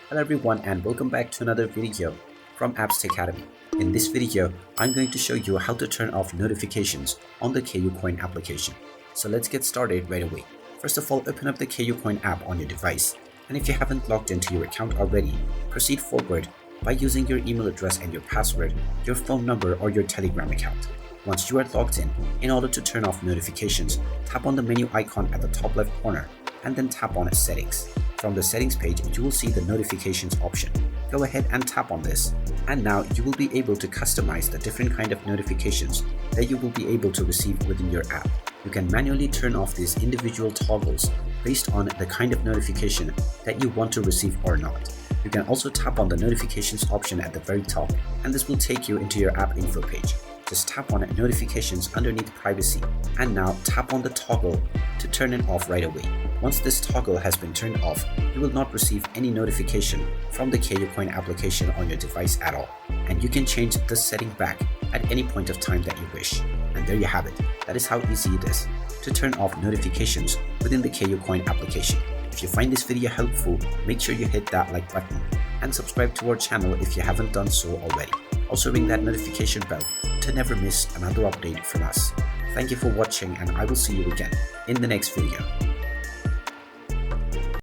Hello everyone and welcome back to another video from Apps Academy. In this video, I'm going to show you how to turn off notifications on the KuCoin application. So let's get started right away. First of all, open up the KuCoin app on your device. And if you haven't logged into your account already, proceed forward by using your email address and your password, your phone number or your Telegram account. Once you are logged in order to turn off notifications, tap on the menu icon at the top left corner and then tap on Settings. From the settings page, you will see the notifications option. Go ahead and tap on this. And now you will be able to customize the different kind of notifications that you will be able to receive within your app. You can manually turn off these individual toggles based on the kind of notification that you want to receive or not. You can also tap on the notifications option at the very top, and this will take you into your app info page. Just tap on notifications underneath privacy and now tap on the toggle to turn it off right away. Once this toggle has been turned off, you will not receive any notification from the KuCoin application on your device at all. And you can change this setting back at any point of time that you wish. And there you have it. That is how easy it is to turn off notifications within the KuCoin application. If you find this video helpful, make sure you hit that like button and subscribe to our channel if you haven't done so already. Also ring that notification bell to never miss another update from us. Thank you for watching and I will see you again in the next video.